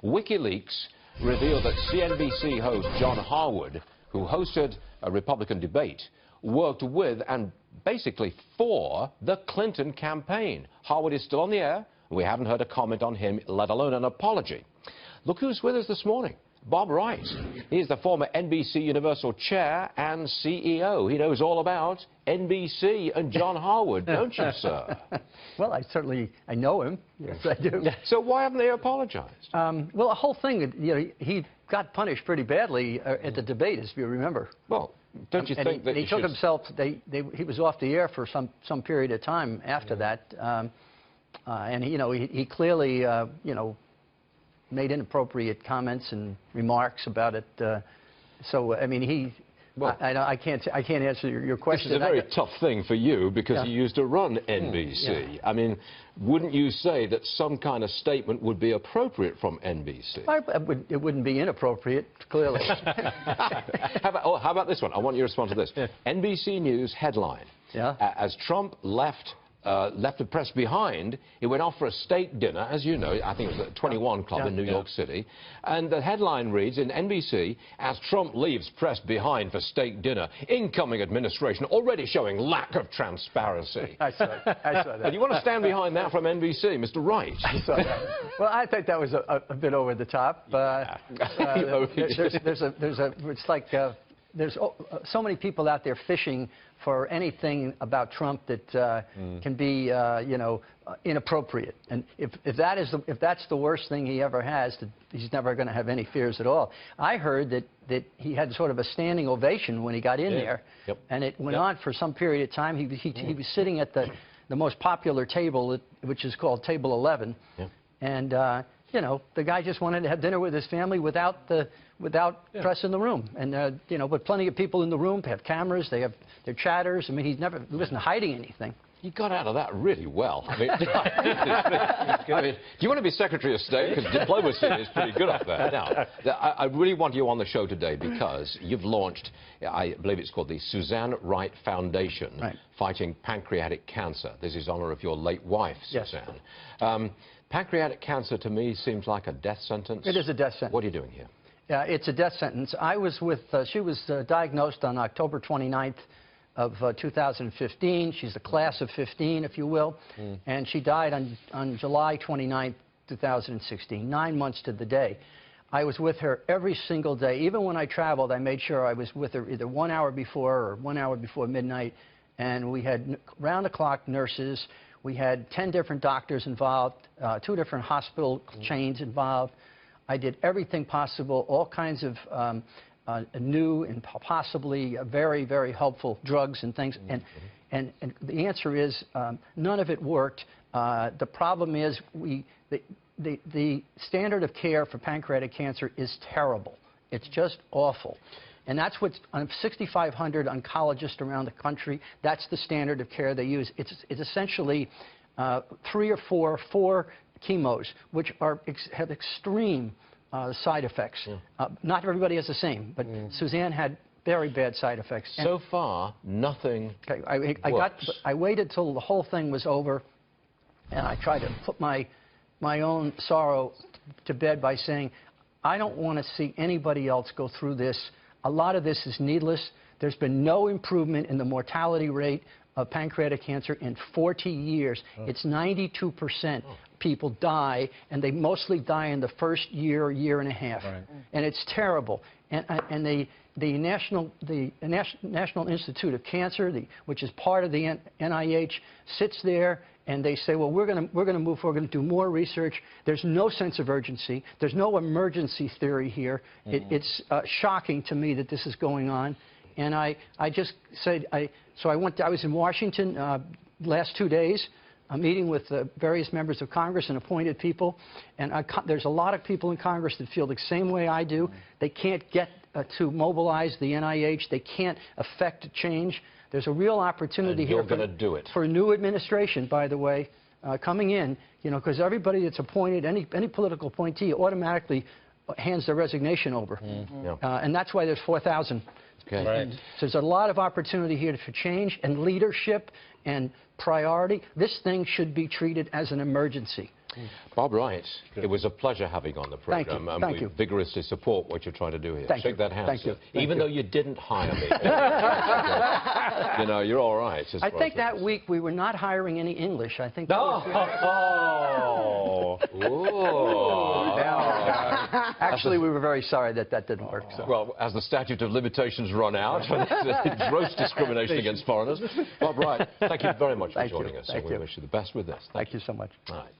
WikiLeaks revealed that CNBC host John Harwood, who hosted a Republican debate, worked with and basically for the Clinton campaign. Harwood is still on the air. We haven't heard a comment on him, let alone an apology. Look who's with us this morning. Bob Wright. He's the former NBC Universal Chair and CEO. He knows all about NBC and John Harwood, don't you, sir? Well, I know him. Yes, I do. So why haven't they apologized? Well, the whole thing, he got punished pretty badly at the debate, as you remember. Well, don't you think that he took himself? He was off the air for some period of time after that, and he clearly made inappropriate comments and remarks about it. So I mean, I can't answer your question. This is a very tough thing for you because you used to run NBC. Yeah. I mean, wouldn't you say that some kind of statement would be appropriate from NBC? It wouldn't be inappropriate, clearly. How about this one? I want you to respond to this. Yeah. NBC News headline. Yeah. As Trump left the press behind, he went off for a state dinner, as you know, I think it was at 21 Club in New York City. And the headline reads in NBC, as Trump leaves press behind for state dinner, incoming administration already showing lack of transparency. I saw that. And you want to stand behind that from NBC, Mr. Wright? I saw that. Well, I think that was a bit over the top. There's so many people out there fishing for anything about Trump that can be, inappropriate. And if that's the worst thing he ever has, he's never going to have any fears at all. I heard that he had sort of a standing ovation when he got in there, and it went on for some period of time. He was sitting at the most popular table, which is called Table 11, and the guy just wanted to have dinner with his family without press in the room. And, but plenty of people in the room have cameras, they have their chatters. I mean, he wasn't hiding anything. He got out of that really well. I mean, do you want to be Secretary of State? Because diplomacy is pretty good up there. Now, I really want you on the show today because you've launched, I believe it's called the Suzanne Wright Foundation, fighting pancreatic cancer. This is in honor of your late wife, Suzanne. Pancreatic cancer, to me, seems like a death sentence. It is a death sentence. What are you doing here? Yeah, it's a death sentence. I was with, she was diagnosed on October 29th of 2015. She's a class of 15, if you will. And she died on July 29th, 2016, 9 months to the day. I was with her every single day. Even when I traveled, I made sure I was with her either 1 hour before or 1 hour before midnight. And we had round-the-clock nurses. We had 10 different doctors involved, 2 different hospital chains involved. I did everything possible, all kinds of new and possibly very, very helpful drugs and things. And the answer is none of it worked. The problem is the standard of care for pancreatic cancer is terrible. It's just awful. And that's what 6,500 oncologists around the country, that's the standard of care they use. It's essentially 3 or 4 chemos, which have extreme side effects. Not everybody has the same, but Suzanne had very bad side effects. And so far, nothing works. I waited till the whole thing was over, and I tried to put my own sorrow to bed by saying, I don't want to see anybody else go through this. A lot of this is needless. There's been no improvement in the mortality rate of pancreatic cancer in 40 years. It's 92% people die, and they mostly die in the first year and a half. And it's terrible. And the National Institute of Cancer, which is part of the NIH, sits there and they say, well, we're going to move forward, we're going to do more research. There's no sense of urgency. There's no emergency theory here. It's shocking to me that this is going on. And I just said, I was in Washington last 2 days, meeting with various members of Congress and appointed people. And there's a lot of people in Congress that feel the same way I do. They can't get to mobilize the NIH. They can't affect change. There's a real opportunity here for a new administration, by the way, coming in, because everybody that's appointed, any political appointee automatically hands their resignation over. And that's why there's 4,000. So there's a lot of opportunity here for change and leadership and priority. This thing should be treated as an emergency. Bob Wright, it was a pleasure having you on the Thank program. you. And Thank we you. vigorously support what you're trying to do here. Thank Shake you. that hand, Thank sir. you. Thank Even you. though you didn't hire me. You know, you're all right. I think that week we were not hiring any English. I think. Actually, we were very sorry that didn't work. So. Well, as the statute of limitations run out, it's gross discrimination against foreigners. Bob Wright, thank you very much for joining us. Thank We you. wish you the best with this. Thank you so much. All right.